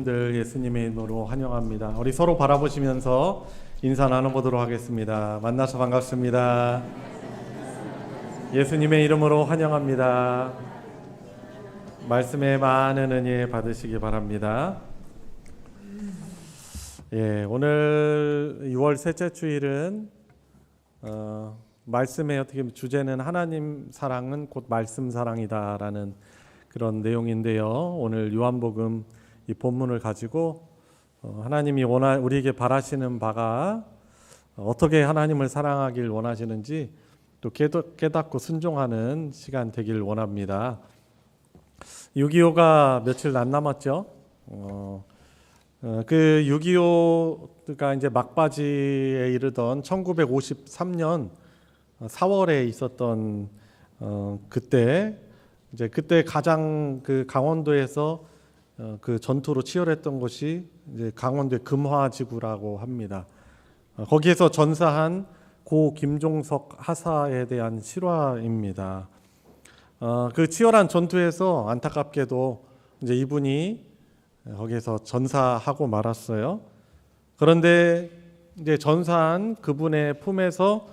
늘 예수님의 이름으로 환영합니다. 우리 서로 바라보시면서 인사 나눠보도록 하겠습니다. 만나서 반갑습니다. 예수님의 이름으로 환영합니다. 말씀에 많은 은혜 받으시기 바랍니다. 오늘 6월 셋째 주일은 말씀의 어떻게 주제는 하나님 사랑은 곧 말씀 사랑이다라는 그런 내용인데요. 오늘 요한복음 이 본문을 가지고 하나님이 우리에게 바라시는 바가 어떻게 하나님을 사랑하길 원하시는지 또 깨닫고 순종하는 시간 되길 원합니다. 6.25가 며칠 안 남았죠. 그 6.25가 이제 막바지에 이르던 1953년 4월에 있었던 그때 가장 그 강원도에서 그 전투로 치열했던 것이 이제 강원도의 금화지구라고 합니다. 거기에서 전사한 고 김종석 하사에 대한 실화입니다. 그 치열한 전투에서 안타깝게도 이제 이분이 거기에서 전사하고 말았어요. 그런데 이제 전사한 그분의 품에서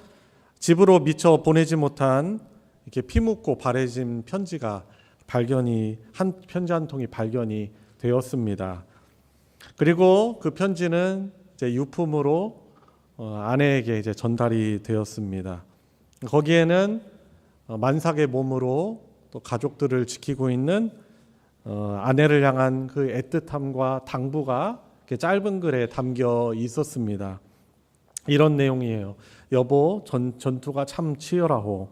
집으로 미처 보내지 못한 이렇게 피 묻고 바래진 편지가 편지 한 통이 발견이 되었습니다. 그리고 그 편지는 이제 유품으로 아내에게 이제 전달이 되었습니다. 거기에는 만삭의 몸으로 또 가족들을 지키고 있는 아내를 향한 그 애틋함과 당부가 짧은 글에 담겨 있었습니다. 이런 내용이에요. 여보, 전투가 참 치열하오.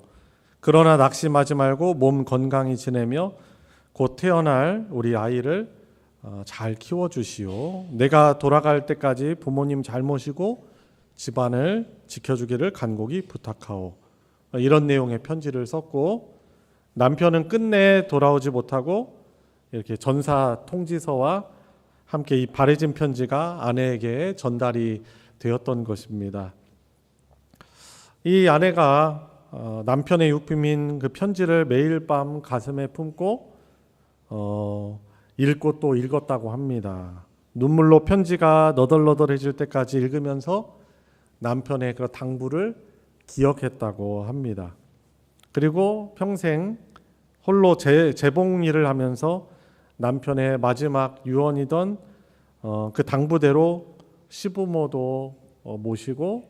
그러나 낙심하지 말고 몸 건강히 지내며 곧 태어날 우리 아이를 잘 키워주시오. 내가 돌아갈 때까지 부모님 잘 모시고 집안을 지켜주기를 간곡히 부탁하오. 이런 내용의 편지를 썼고, 남편은 끝내 돌아오지 못하고 이렇게 전사 통지서와 함께 이 바래진 편지가 아내에게 전달이 되었던 것입니다. 이 아내가 남편의 유품인 그 편지를 매일 밤 가슴에 품고 읽고 또 읽었다고 합니다. 눈물로 편지가 너덜너덜해질 때까지 읽으면서 남편의 그 당부를 기억했다고 합니다. 그리고 평생 홀로 재봉 일을 하면서 남편의 마지막 유언이던 그 당부대로 시부모도 모시고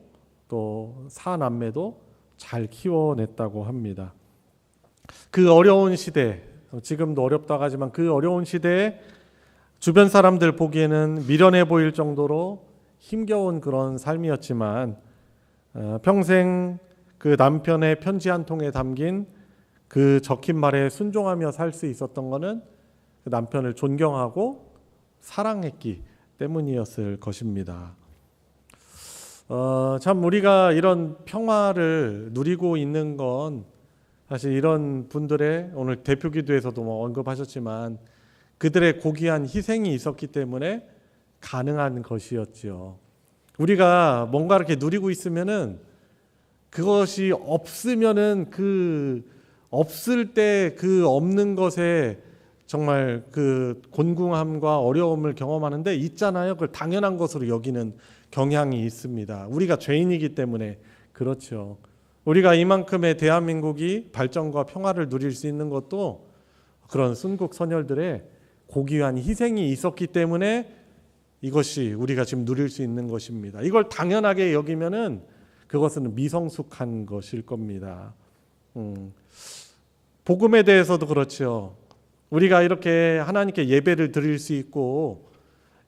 또 사남매도 잘 키워냈다고 합니다. 그 어려운 시대, 지금도 어렵다고 하지만 그 어려운 시대에 주변 사람들 보기에는 미련해 보일 정도로 힘겨운 그런 삶이었지만 평생 그 남편의 편지 한 통에 담긴 그 적힌 말에 순종하며 살 수 있었던 것은 그 남편을 존경하고 사랑했기 때문이었을 것입니다. 참 우리가 이런 평화를 누리고 있는 건 사실 이런 분들의 오늘 대표기도에서도 언급하셨지만 그들의 고귀한 희생이 있었기 때문에 가능한 것이었지요. 우리가 뭔가 이렇게 누리고 있으면은 그것이 없으면은 없을 때 그 없는 것에 정말 그 곤궁함과 어려움을 경험하는데 있잖아요. 그걸 당연한 것으로 여기는 경향이 있습니다. 우리가 죄인이기 때문에 그렇죠. 우리가 이만큼의 대한민국이 발전과 평화를 누릴 수 있는 것도 그런 순국 선열들의 고귀한 희생이 있었기 때문에 이것이 우리가 지금 누릴 수 있는 것입니다. 이걸 당연하게 여기면은 그것은 미성숙한 것일 겁니다. 복음에 대해서도 그렇죠. 우리가 이렇게 하나님께 예배를 드릴 수 있고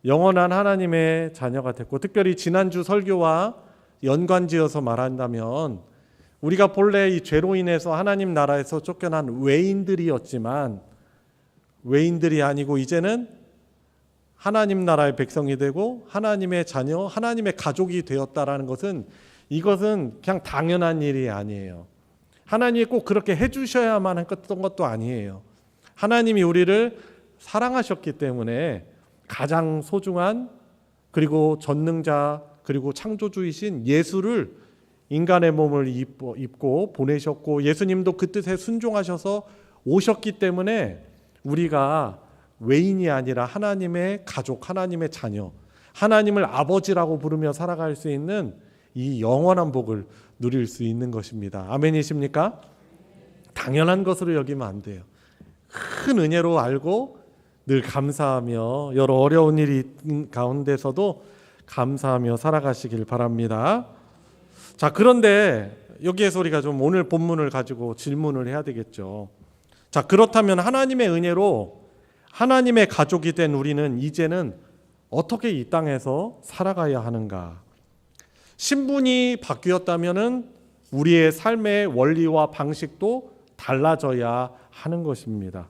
영원한 하나님의 자녀가 됐고, 특별히 지난주 설교와 연관지어서 말한다면 우리가 본래 이 죄로 인해서 하나님 나라에서 쫓겨난 외인들이었지만 외인들이 아니고 이제는 하나님 나라의 백성이 되고 하나님의 자녀, 하나님의 가족이 되었다라는 것은 이것은 그냥 당연한 일이 아니에요. 하나님이 꼭 그렇게 해주셔야만 했던 것도 아니에요. 하나님이 우리를 사랑하셨기 때문에 가장 소중한 그리고 전능자 그리고 창조주이신 예수를 인간의 몸을 입고 보내셨고 예수님도 그 뜻에 순종하셔서 오셨기 때문에 우리가 외인이 아니라 하나님의 가족, 하나님의 자녀, 하나님을 아버지라고 부르며 살아갈 수 있는 이 영원한 복을 누릴 수 있는 것입니다. 아멘이십니까? 당연한 것으로 여기면 안 돼요. 큰 은혜로 알고 늘 감사하며 여러 어려운 일이 가운데서도 감사하며 살아가시길 바랍니다. 자, 그런데 여기에서 우리가 좀 오늘 본문을 가지고 질문을 해야 되겠죠. 자, 그렇다면 하나님의 은혜로 하나님의 가족이 된 우리는 이제는 어떻게 이 땅에서 살아가야 하는가? 신분이 바뀌었다면은 우리의 삶의 원리와 방식도 달라져야 하는 것입니다.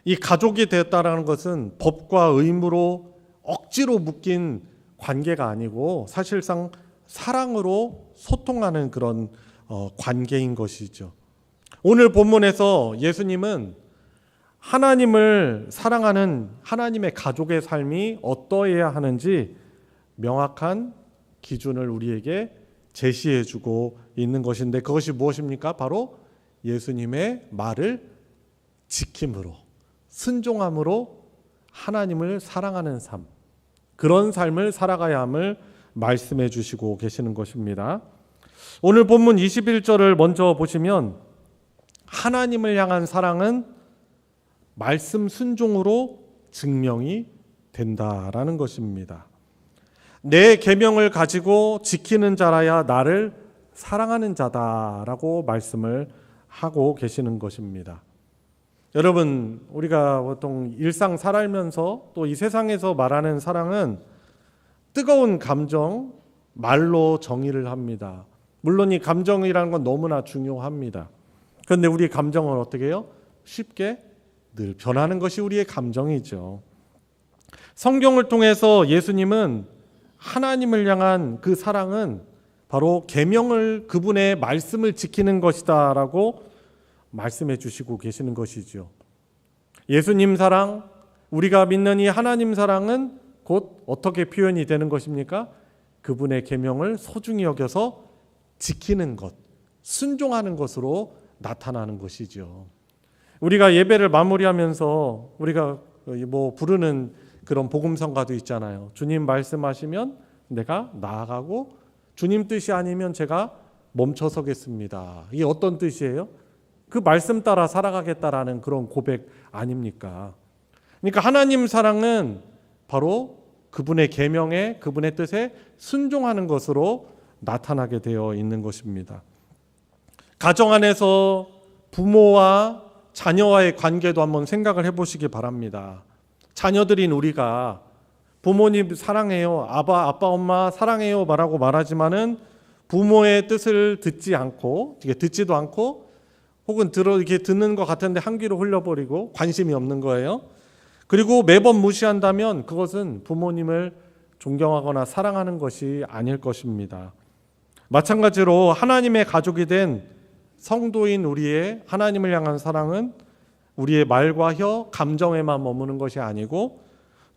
이 가족이 되었다는 것은 법과 의무로 억지로 묶인 관계가 아니고 사실상 사랑으로 소통하는 그런 관계인 것이죠. 오늘 본문에서 예수님은 하나님을 사랑하는 하나님의 가족의 삶이 어떠해야 하는지 명확한 기준을 우리에게 제시해 주고 있는 것인데 그것이 무엇입니까? 바로 예수님의 말을 지킴으로, 순종함으로 하나님을 사랑하는 삶, 그런 삶을 살아가야 함을 말씀해 주시고 계시는 것입니다. 오늘 본문 21절을 먼저 보시면 하나님을 향한 사랑은 말씀 순종으로 증명이 된다라는 것입니다. 내 계명을 가지고 지키는 자라야 나를 사랑하는 자다라고 말씀을 하고 계시는 것입니다. 여러분, 우리가 보통 일상 살아가면서 또 이 세상에서 말하는 사랑은 뜨거운 감정, 말로 정의를 합니다. 물론 이 감정이라는 건 너무나 중요합니다. 그런데 우리 감정은 어떻게 해요? 쉽게 늘 변하는 것이 우리의 감정이죠. 성경을 통해서 예수님은 하나님을 향한 그 사랑은 바로 계명을, 그분의 말씀을 지키는 것이다라고 말씀해 주시고 계시는 것이죠. 예수님 사랑, 우리가 믿는 이 하나님 사랑은 곧 어떻게 표현이 되는 것입니까? 그분의 계명을 소중히 여겨서 지키는 것, 순종하는 것으로 나타나는 것이죠. 우리가 예배를 마무리하면서 우리가 부르는 그런 복음성가도 있잖아요. 주님 말씀하시면 내가 나아가고 주님 뜻이 아니면 제가 멈춰서겠습니다. 이게 어떤 뜻이에요? 그 말씀 따라 살아가겠다라는 그런 고백 아닙니까? 그러니까 하나님 사랑은 바로 그분의 계명에, 그분의 뜻에 순종하는 것으로 나타나게 되어 있는 것입니다. 가정 안에서 부모와 자녀와의 관계도 한번 생각을 해보시기 바랍니다. 자녀들인 우리가 부모님 사랑해요, 아빠 엄마 사랑해요 말하고 말하지만은 부모의 뜻을 듣지 않고, 듣지도 않고, 혹은 이렇게 듣는 것 같은데 한 귀로 흘려버리고 관심이 없는 거예요. 그리고 매번 무시한다면 그것은 부모님을 존경하거나 사랑하는 것이 아닐 것입니다. 마찬가지로 하나님의 가족이 된 성도인 우리의 하나님을 향한 사랑은 우리의 말과 혀, 감정에만 머무는 것이 아니고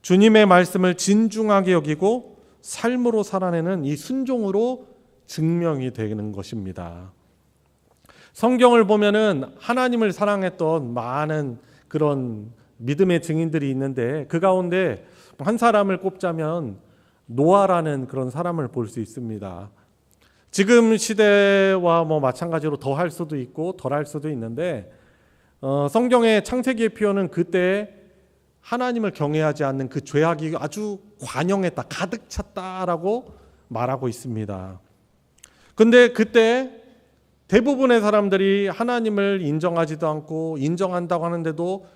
주님의 말씀을 진중하게 여기고 삶으로 살아내는 이 순종으로 증명이 되는 것입니다. 성경을 보면은 하나님을 사랑했던 많은 그런 믿음의 증인들이 있는데 그 가운데 한 사람을 꼽자면 노아라는 그런 사람을 볼 수 있습니다. 지금 시대와 마찬가지로 더 할 수도 있고 덜 할 수도 있는데 성경의 창세기의 표현은 그때 하나님을 경외하지 않는 그 죄악이 아주 관영했다, 가득 찼다라고 말하고 있습니다. 근데 그때 대부분의 사람들이 하나님을 인정하지도 않고 인정한다고 하는데도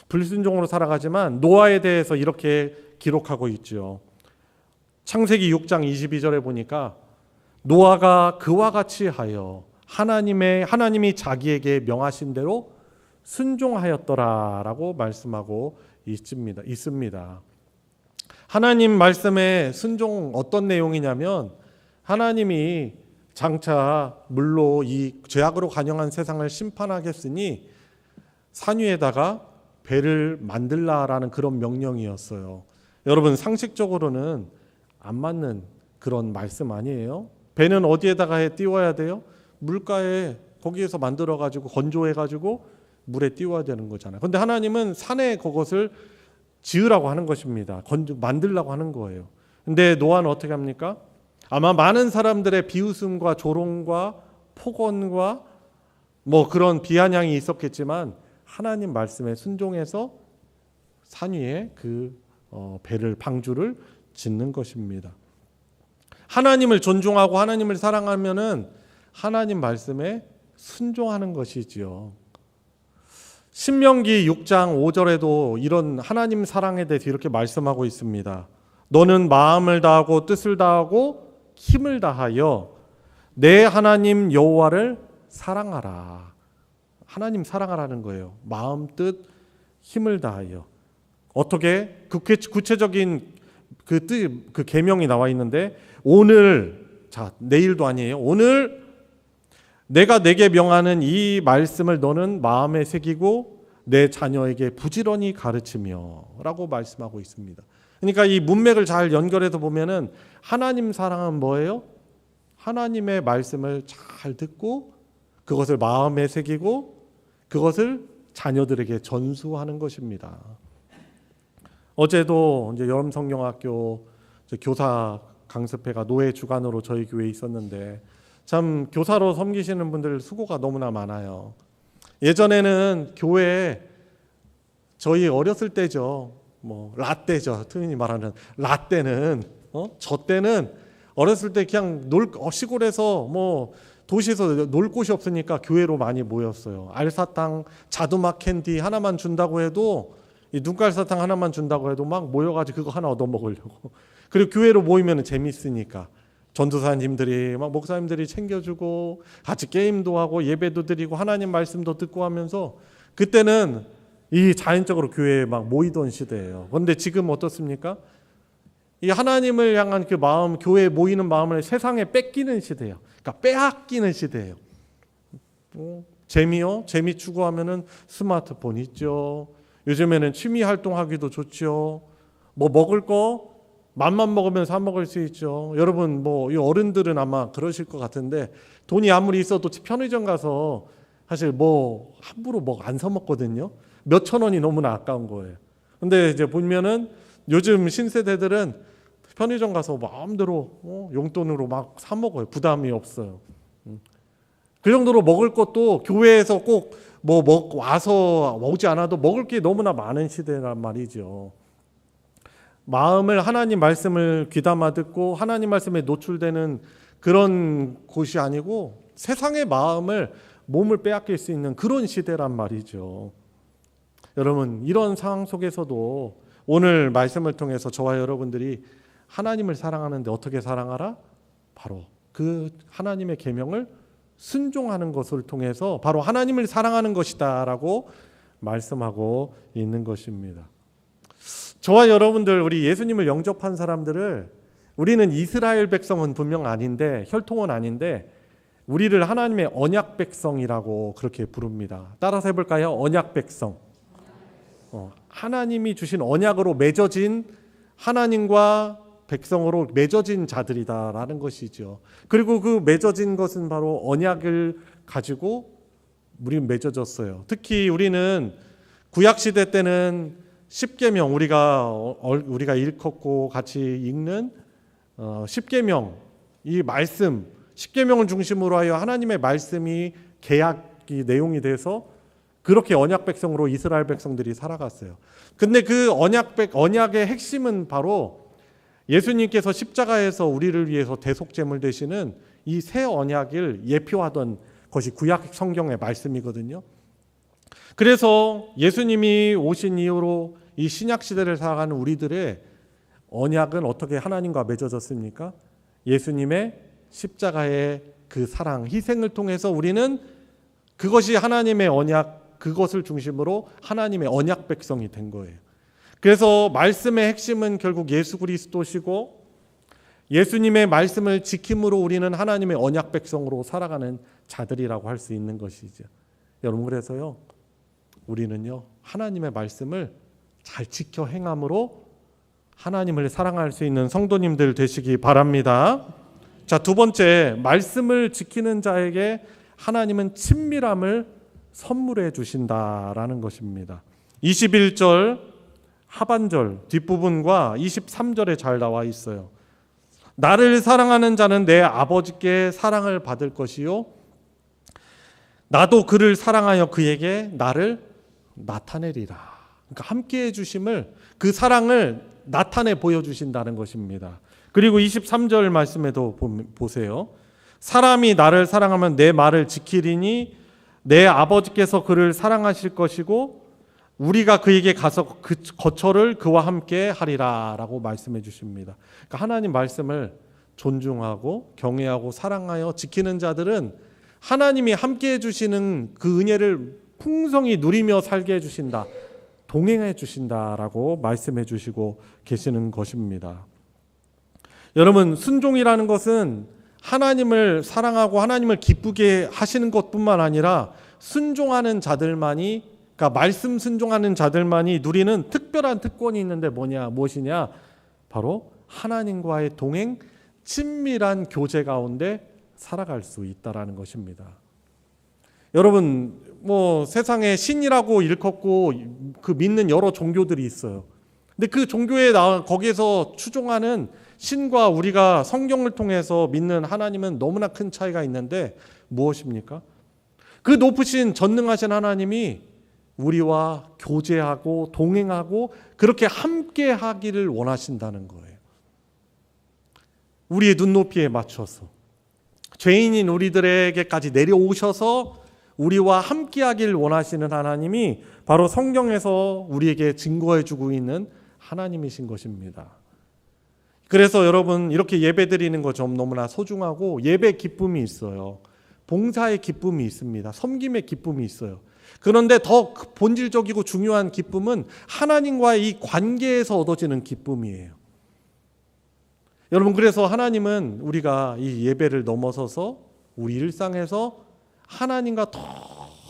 불순종으로 살아가지만 노아에 대해서 이렇게 기록하고 있죠. 창세기 6장 22절에 보니까 노아가 그와 같이 하여 하나님이 자기에게 명하신 대로 순종하였더라라고 말씀하고 있습니다. 하나님 말씀의 순종 어떤 내용이냐면 하나님이 장차 물로 이 죄악으로 관영한 세상을 심판하겠으니 산 위에다가 배를 만들라라는 그런 명령이었어요. 여러분 상식적으로는 안 맞는 그런 말씀 아니에요? 배는 어디에다가 띄워야 돼요? 물가에 거기에서 만들어가지고 건조해가지고 물에 띄워야 되는 거잖아요. 근데 하나님은 산에 그것을 지으라고 하는 것입니다. 만들라고 하는 거예요. 근데 노아는 어떻게 합니까? 아마 많은 사람들의 비웃음과 조롱과 폭언과 뭐 그런 비아냥이 있었겠지만 하나님 말씀에 순종해서 산 위에 그 배를 방주를 짓는 것입니다. 하나님을 존중하고 하나님을 사랑하면은 하나님 말씀에 순종하는 것이지요. 신명기 6장 5절에도 이런 하나님 사랑에 대해서 이렇게 말씀하고 있습니다. 너는 마음을 다하고 뜻을 다하고 힘을 다하여 내 하나님 여호와를 사랑하라. 하나님 사랑하라는 거예요. 마음, 뜻, 힘을 다하여. 어떻게? 구체적인 그 계명이 나와 있는데 오늘, 자, 내일도 아니에요. 오늘 내가 내게 명하는 이 말씀을 너는 마음에 새기고 내 자녀에게 부지런히 가르치며 라고 말씀하고 있습니다. 그러니까 이 문맥을 잘 연결해서 보면은 하나님 사랑은 뭐예요? 하나님의 말씀을 잘 듣고 그것을 마음에 새기고 그것을 자녀들에게 전수하는 것입니다. 어제도 이제 여름성경학교 교사 강습회가 노예 주간으로 저희 교회에 있었는데 참 교사로 섬기시는 분들 수고가 너무나 많아요. 예전에는 교회에 저희 어렸을 때죠. 뭐 라떼죠. 흔히 말하는 라떼는 저 때는 어렸을 때 그냥 시골에서 뭐 도시에서 놀 곳이 없으니까 교회로 많이 모였어요. 알사탕, 자두맛 캔디 하나만 준다고 해도 이 눈깔사탕 하나만 준다고 해도 막 모여가지고 그거 하나 얻어 먹으려고. 그리고 교회로 모이면 재밌으니까 전도사님들이 막 목사님들이 챙겨주고 같이 게임도 하고 예배도 드리고 하나님 말씀도 듣고 하면서 그때는 이 자연적으로 교회에 막 모이던 시대예요. 그런데 지금 어떻습니까? 이 하나님을 향한 그 마음, 교회에 모이는 마음을 세상에 뺏기는 시대예요. 그러니까 빼앗기는 시대예요. 재미요? 재미 추구하면은 스마트폰 있죠. 요즘에는 취미 활동하기도 좋죠. 뭐 먹을 거 맘만 먹으면 사 먹을 수 있죠. 여러분 뭐 이 어른들은 아마 그러실 것 같은데 돈이 아무리 있어도 편의점 가서 사실 뭐 함부로 뭐 안 사 먹거든요. 몇천 원이 너무나 아까운 거예요. 근데 이제 보면은 요즘 신세대들은 편의점 가서 마음대로 용돈으로 막 사 먹어요. 부담이 없어요. 그 정도로 먹을 것도 교회에서 꼭 뭐 와서 오지 않아도 먹을 게 너무나 많은 시대란 말이죠. 마음을 하나님 말씀을 귀담아 듣고 하나님 말씀에 노출되는 그런 곳이 아니고 세상의 마음을 몸을 빼앗길 수 있는 그런 시대란 말이죠. 여러분 이런 상황 속에서도 오늘 말씀을 통해서 저와 여러분들이 하나님을 사랑하는데 어떻게 사랑하라? 바로 그 하나님의 계명을 순종하는 것을 통해서 바로 하나님을 사랑하는 것이다 라고 말씀하고 있는 것입니다. 저와 여러분들 우리 예수님을 영접한 사람들을 우리는 이스라엘 백성은 분명 아닌데 혈통은 아닌데 우리를 하나님의 언약 백성이라고 그렇게 부릅니다. 따라서 해볼까요? 언약 백성. 하나님이 주신 언약으로 맺어진 하나님과 백성으로 맺어진 자들이다라는 것이죠. 그리고 그 맺어진 것은 바로 언약을 가지고 우리는 맺어졌어요. 특히 우리는 구약 시대 때는 십계명 우리가 일컫고 같이 읽는 십계명 이 말씀 십계명을 중심으로 하여 하나님의 말씀이 계약이 내용이 돼서 그렇게 언약 백성으로 이스라엘 백성들이 살아갔어요. 근데 그 언약의 핵심은 바로 예수님께서 십자가에서 우리를 위해서 대속제물 되시는 이 새 언약을 예표하던 것이 구약 성경의 말씀이거든요. 그래서 예수님이 오신 이후로 이 신약 시대를 살아가는 우리들의 언약은 어떻게 하나님과 맺어졌습니까? 예수님의 십자가의 그 사랑, 희생을 통해서 우리는 그것이 하나님의 언약, 그것을 중심으로 하나님의 언약 백성이 된 거예요. 그래서 말씀의 핵심은 결국 예수 그리스도시고 예수님의 말씀을 지킴으로 우리는 하나님의 언약 백성으로 살아가는 자들이라고 할 수 있는 것이죠. 여러분 그래서요 우리는요 하나님의 말씀을 잘 지켜 행함으로 하나님을 사랑할 수 있는 성도님들 되시기 바랍니다. 자, 두 번째, 말씀을 지키는 자에게 하나님은 친밀함을 선물해 주신다라는 것입니다. 21절 하반절 뒷부분과 23절에 잘 나와 있어요. 나를 사랑하는 자는 내 아버지께 사랑을 받을 것이요 나도 그를 사랑하여 그에게 나를 나타내리라. 그러니까 함께해 주심을, 그 사랑을 나타내 보여주신다는 것입니다. 그리고 23절 말씀에도 보세요. 사람이 나를 사랑하면 내 말을 지키리니 내 아버지께서 그를 사랑하실 것이고 우리가 그에게 가서 그 거처를 그와 함께 하리라 라고 말씀해 주십니다. 그러니까 하나님 말씀을 존중하고 경외하고 사랑하여 지키는 자들은 하나님이 함께해 주시는 그 은혜를 풍성히 누리며 살게 해주신다, 동행해 주신다라고 말씀해 주시고 계시는 것입니다. 여러분, 순종이라는 것은 하나님을 사랑하고 하나님을 기쁘게 하시는 것뿐만 아니라 순종하는 자들만이, 그러니까 말씀 순종하는 자들만이 누리는 특별한 특권이 있는데 무엇이냐? 바로 하나님과의 동행, 친밀한 교제 가운데 살아갈 수 있다라는 것입니다. 여러분, 세상에 신이라고 일컫고 그 믿는 여러 종교들이 있어요. 근데 그 종교에 거기에서 추종하는 신과 우리가 성경을 통해서 믿는 하나님은 너무나 큰 차이가 있는데 무엇입니까? 그 높으신 전능하신 하나님이 우리와 교제하고 동행하고 그렇게 함께 하기를 원하신다는 거예요. 우리의 눈높이에 맞춰서 죄인인 우리들에게까지 내려오셔서 우리와 함께하길 원하시는 하나님이 바로 성경에서 우리에게 증거해주고 있는 하나님이신 것입니다. 그래서 여러분, 이렇게 예배드리는 거 좀 너무나 소중하고 예배 기쁨이 있어요. 봉사의 기쁨이 있습니다. 섬김의 기쁨이 있어요. 그런데 더 본질적이고 중요한 기쁨은 하나님과의 이 관계에서 얻어지는 기쁨이에요. 여러분, 그래서 하나님은 우리가 이 예배를 넘어서서 우리 일상에서 하나님과 더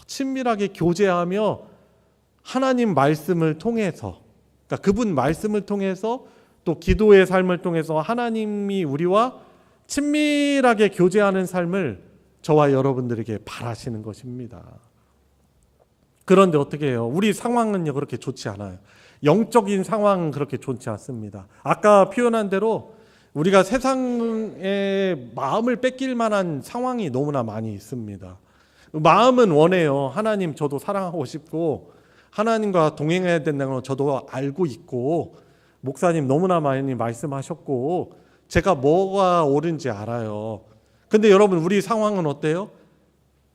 친밀하게 교제하며 하나님 말씀을 통해서, 그러니까 그분 말씀을 통해서 또 기도의 삶을 통해서 하나님이 우리와 친밀하게 교제하는 삶을 저와 여러분들에게 바라시는 것입니다. 그런데 어떻게 해요? 우리 상황은요, 그렇게 좋지 않아요. 영적인 상황은 그렇게 좋지 않습니다. 아까 표현한 대로 우리가 세상에 마음을 뺏길 만한 상황이 너무나 많이 있습니다. 마음은 원해요. 하나님, 저도 사랑하고 싶고 하나님과 동행해야 된다는 걸 저도 알고 있고, 목사님 너무나 많이 말씀하셨고 제가 뭐가 옳은지 알아요. 근데 여러분, 우리 상황은 어때요?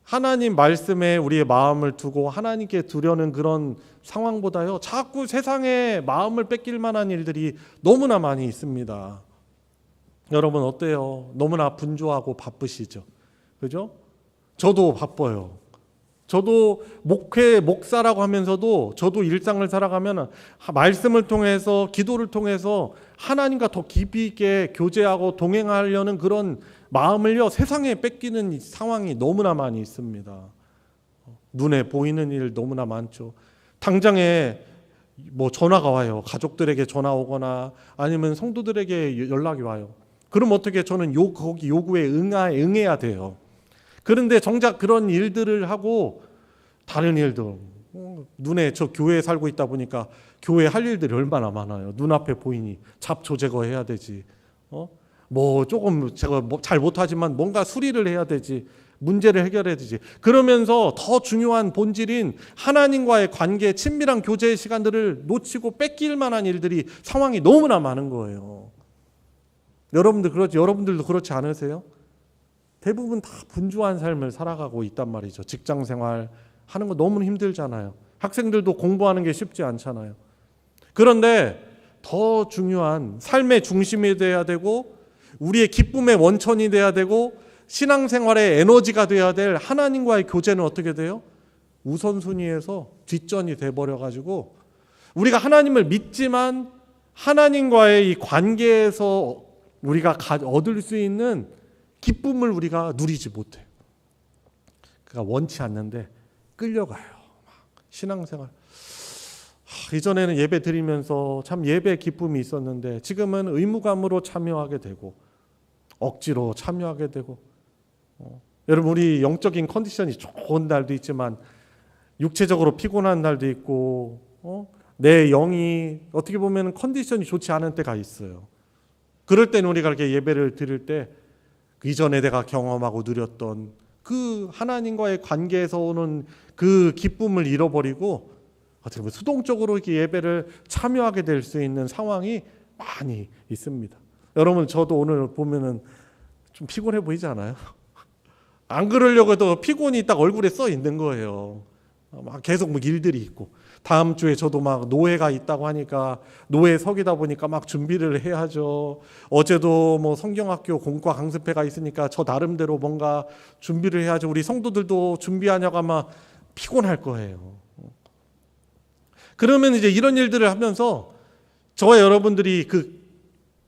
하나님 말씀에 우리의 마음을 두고 하나님께 두려는 그런 상황보다요, 자꾸 세상에 마음을 뺏길 만한 일들이 너무나 많이 있습니다. 여러분 어때요? 너무나 분주하고 바쁘시죠? 그죠? 저도 바빠요. 저도 목사라고 하면서도 저도 일상을 살아가면 말씀을 통해서, 기도를 통해서 하나님과 더 깊이 있게 교제하고 동행하려는 그런 마음을요, 세상에 뺏기는 상황이 너무나 많이 있습니다. 눈에 보이는 일 너무나 많죠. 당장에 전화가 와요. 가족들에게 전화 오거나 아니면 성도들에게 연락이 와요. 그럼 어떻게, 저는 거기 요구에 응해야 돼요. 그런데 정작 그런 일들을 하고 다른 일도, 눈에, 저 교회에 살고 있다 보니까 교회 할 일들이 얼마나 많아요. 눈앞에 보이니 잡초 제거해야 되지. 조금 제가 잘 못하지만 뭔가 수리를 해야 되지. 문제를 해결해야 되지. 그러면서 더 중요한 본질인 하나님과의 관계, 친밀한 교제의 시간들을 놓치고 뺏길 만한 일들이, 상황이 너무나 많은 거예요. 여러분들도 그렇지 않으세요? 대부분 다 분주한 삶을 살아가고 있단 말이죠. 직장 생활 하는 거 너무 힘들잖아요. 학생들도 공부하는 게 쉽지 않잖아요. 그런데 더 중요한, 삶의 중심이 돼야 되고 우리의 기쁨의 원천이 돼야 되고 신앙생활의 에너지가 돼야 될 하나님과의 교제는 어떻게 돼요? 우선순위에서 뒷전이 돼버려가지고 우리가 하나님을 믿지만 하나님과의 이 관계에서 우리가 얻을 수 있는 기쁨을 우리가 누리지 못해요. 그러니까 원치 않는데 끌려가요. 신앙생활. 이전에는 예배 드리면서 참 예배 기쁨이 있었는데 지금은 의무감으로 참여하게 되고 억지로 참여하게 되고, 여러분, 우리 영적인 컨디션이 좋은 날도 있지만 육체적으로 피곤한 날도 있고, 내 영이 어떻게 보면 컨디션이 좋지 않은 때가 있어요. 그럴 때는 우리가 이렇게 예배를 드릴 때 그 이전에 내가 경험하고 누렸던 그 하나님과의 관계에서 오는 그 기쁨을 잃어버리고 어떻게 보면 수동적으로 이렇게 예배를 참여하게 될 수 있는 상황이 많이 있습니다. 여러분, 저도 오늘 보면은 좀 피곤해 보이지 않아요? 안 그러려고 해도 피곤이 딱 얼굴에 써 있는 거예요. 막 계속 뭐 일들이 있고, 다음 주에 저도 막 노회가 있다고 하니까 노회 석이다 보니까 막 준비를 해야죠. 어제도 뭐 성경학교 공과 강습회가 있으니까 저 나름대로 뭔가 준비를 해야죠. 우리 성도들도 준비하냐고 아마 피곤할 거예요. 그러면 이제 이런 일들을 하면서 저와 여러분들이 그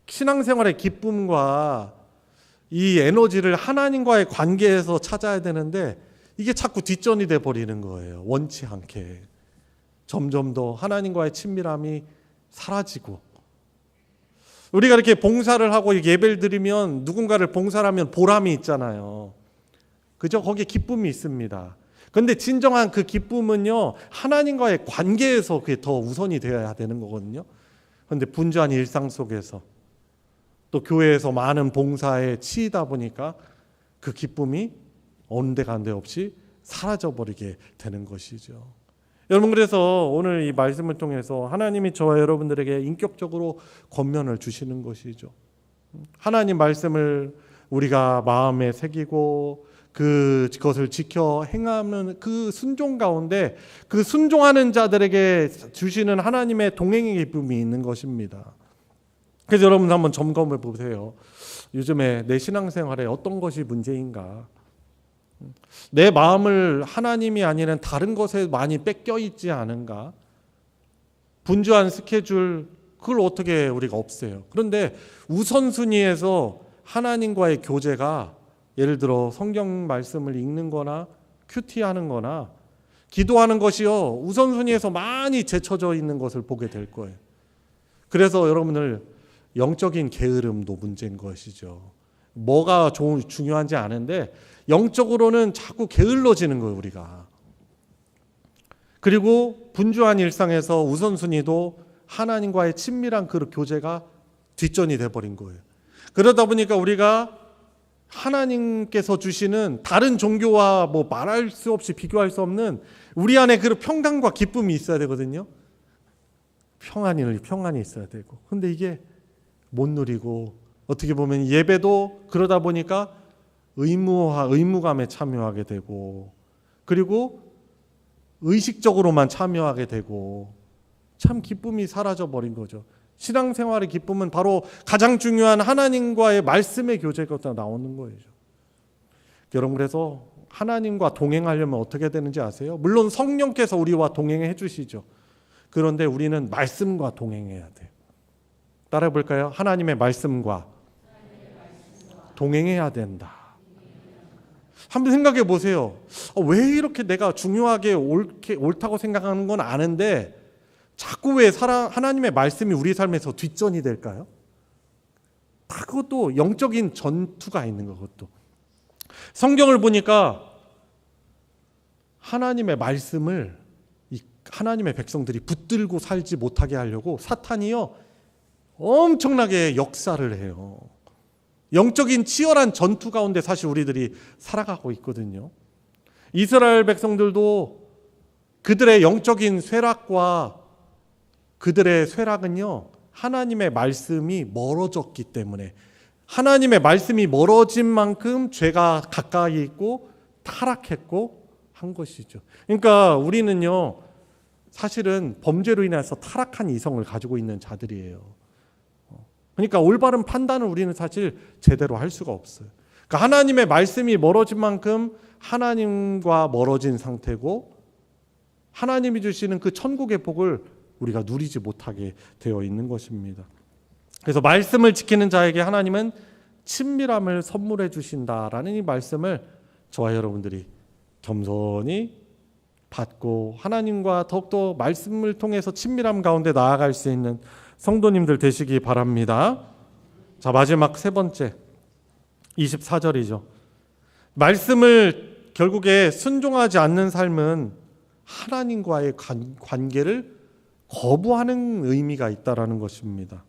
신앙생활의 기쁨과 이 에너지를 하나님과의 관계에서 찾아야 되는데 이게 자꾸 뒷전이 돼 버리는 거예요. 원치 않게. 점점 더 하나님과의 친밀함이 사라지고, 우리가 이렇게 봉사를 하고 예배를 드리면 누군가를 봉사를 하면 보람이 있잖아요. 그죠? 거기에 기쁨이 있습니다. 그런데 진정한 그 기쁨은요, 하나님과의 관계에서 그게 더 우선이 되어야 되는 거거든요. 그런데 분주한 일상 속에서 또 교회에서 많은 봉사에 치이다 보니까 그 기쁨이 온데간데 없이 사라져버리게 되는 것이죠. 여러분, 그래서 오늘 이 말씀을 통해서 하나님이 저와 여러분들에게 인격적으로 권면을 주시는 것이죠. 하나님 말씀을 우리가 마음에 새기고 그것을 지켜 행하면 그 순종 가운데 그 순종하는 자들에게 주시는 하나님의 동행의 기쁨이 있는 것입니다. 그래서 여러분 한번 점검해 보세요. 요즘에 내 신앙생활에 어떤 것이 문제인가? 내 마음을 하나님이 아니라 다른 것에 많이 뺏겨 있지 않은가? 분주한 스케줄, 그걸 어떻게 우리가 없애요? 그런데 우선순위에서 하나님과의 교제가, 예를 들어 성경 말씀을 읽는 거나 큐티하는 거나 기도하는 것이요, 우선순위에서 많이 제쳐져 있는 것을 보게 될 거예요. 그래서 여러분들 영적인 게으름도 문제인 것이죠. 뭐가 중요한지 아는데 영적으로는 자꾸 게을러지는 거예요, 우리가. 그리고 분주한 일상에서 우선순위도 하나님과의 친밀한 그 교제가 뒷전이 돼버린 거예요. 그러다 보니까 우리가 하나님께서 주시는 다른 종교와 뭐 말할 수 없이 비교할 수 없는 우리 안에 그 평강과 기쁨이 있어야 되거든요. 평안이 있어야 되고. 근데 이게 못 누리고, 어떻게 보면 예배도 그러다 보니까 의무감에 참여하게 되고, 그리고 의식적으로만 참여하게 되고, 참 기쁨이 사라져 버린 거죠. 신앙생활의 기쁨은 바로 가장 중요한 하나님과의 말씀의 교제가 나오는 거예요. 여러분, 그래서 하나님과 동행하려면 어떻게 되는지 아세요? 물론 성령께서 우리와 동행해 주시죠. 그런데 우리는 말씀과 동행해야 돼요. 따라해 볼까요? 하나님의 말씀과 동행해야 된다. 한번 생각해 보세요. 왜 이렇게 내가 중요하게 옳다고 생각하는 건 아는데 자꾸 왜 하나님의 말씀이 우리 삶에서 뒷전이 될까요? 다 그것도 영적인 전투가 있는 거. 그것도 성경을 보니까 하나님의 말씀을 하나님의 백성들이 붙들고 살지 못하게 하려고 사탄이요 엄청나게 역사를 해요. 영적인 치열한 전투 가운데 사실 우리들이 살아가고 있거든요. 이스라엘 백성들도 그들의 영적인 쇠락과 그들의 쇠락은요, 하나님의 말씀이 멀어졌기 때문에, 하나님의 말씀이 멀어진 만큼 죄가 가까이 있고 타락했고 한 것이죠. 그러니까 우리는요, 사실은 범죄로 인해서 타락한 이성을 가지고 있는 자들이에요. 그러니까 올바른 판단을 우리는 사실 제대로 할 수가 없어요. 그러니까 하나님의 말씀이 멀어진 만큼 하나님과 멀어진 상태고, 하나님이 주시는 그 천국의 복을 우리가 누리지 못하게 되어 있는 것입니다. 그래서 말씀을 지키는 자에게 하나님은 친밀함을 선물해 주신다라는 이 말씀을 저와 여러분들이 겸손히 받고 하나님과 더욱더 말씀을 통해서 친밀함 가운데 나아갈 수 있는 성도님들 되시기 바랍니다. 자, 마지막 세 번째 24절이죠. 말씀을 결국에 순종하지 않는 삶은 하나님과의 관계를 거부하는 의미가 있다라는 것입니다.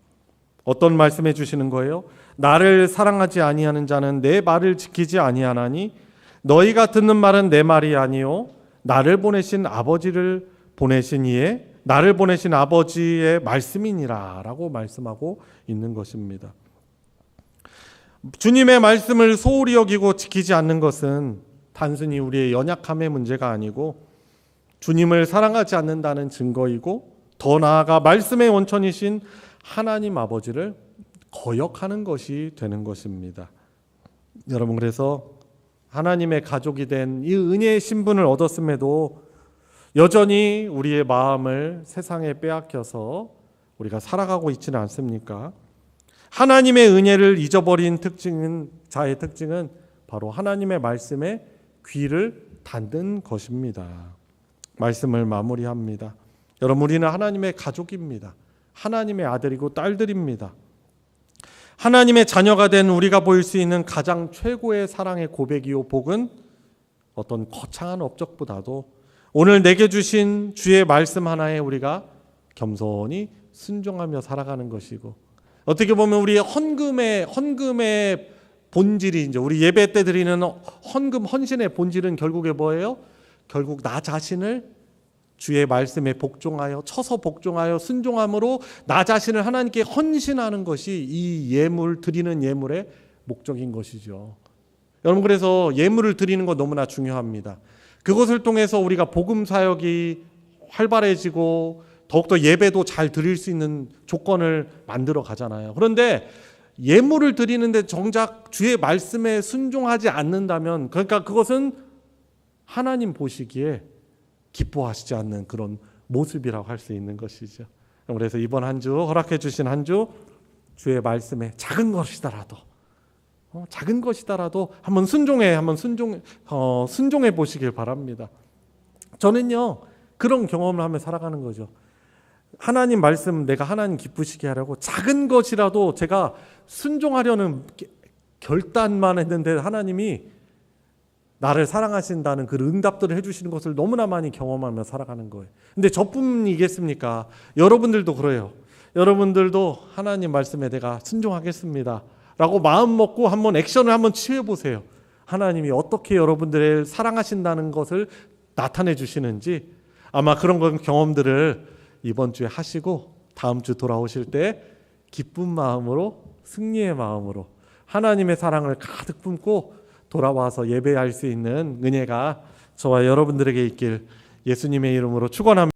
어떤 말씀해 주시는 거예요? 나를 사랑하지 아니하는 자는 내 말을 지키지 아니하나니 너희가 듣는 말은 내 말이 아니요 나를 보내신 아버지를 보내신 이에 나를 보내신 아버지의 말씀이니라 라고 말씀하고 있는 것입니다. 주님의 말씀을 소홀히 여기고 지키지 않는 것은 단순히 우리의 연약함의 문제가 아니고 주님을 사랑하지 않는다는 증거이고 더 나아가 말씀의 원천이신 하나님 아버지를 거역하는 것이 되는 것입니다. 여러분, 그래서 하나님의 가족이 된 이 은혜의 신분을 얻었음에도 여전히 우리의 마음을 세상에 빼앗겨서 우리가 살아가고 있지는 않습니까? 하나님의 은혜를 잊어버린 자의 특징은 바로 하나님의 말씀에 귀를 닫는 것입니다. 말씀을 마무리합니다. 여러분, 우리는 하나님의 가족입니다. 하나님의 아들이고 딸들입니다. 하나님의 자녀가 된 우리가 보일 수 있는 가장 최고의 사랑의 고백이요 복은 어떤 거창한 업적보다도 오늘 내게 주신 주의 말씀 하나에 우리가 겸손히 순종하며 살아가는 것이고, 어떻게 보면 우리의 헌금의 본질이 이제 우리 예배 때 드리는 헌금 헌신의 본질은 결국에 뭐예요? 결국 나 자신을 주의 말씀에 복종하여 쳐서 복종하여 순종함으로 나 자신을 하나님께 헌신하는 것이 이 예물 드리는 예물의 목적인 것이죠. 여러분, 그래서 예물을 드리는 거 너무나 중요합니다. 그것을 통해서 우리가 복음 사역이 활발해지고 더욱더 예배도 잘 드릴 수 있는 조건을 만들어 가잖아요. 그런데 예물을 드리는데 정작 주의 말씀에 순종하지 않는다면, 그러니까 그것은 하나님 보시기에 기뻐하시지 않는 그런 모습이라고 할 수 있는 것이죠. 그래서 이번 한 주 허락해 주신 한 주 주의 말씀에 작은 것이더라도 한번 순종해 보시길 바랍니다. 저는요 그런 경험을 하며 살아가는 거죠. 하나님 말씀 내가 하나님 기쁘시게 하려고 작은 것이라도 제가 순종하려는 결단만 했는데 하나님이 나를 사랑하신다는 그 응답들을 해주시는 것을 너무나 많이 경험하며 살아가는 거예요. 근데 저뿐이겠습니까? 여러분들도 그래요. 여러분들도 하나님 말씀에 내가 순종하겠습니다 라고 마음 먹고 한번 액션을 한번 취해보세요. 하나님이 어떻게 여러분들을 사랑하신다는 것을 나타내 주시는지 아마 그런 경험들을 이번 주에 하시고 다음 주 돌아오실 때 기쁜 마음으로, 승리의 마음으로 하나님의 사랑을 가득 품고 돌아와서 예배할 수 있는 은혜가 저와 여러분들에게 있길 예수님의 이름으로 축원합니다.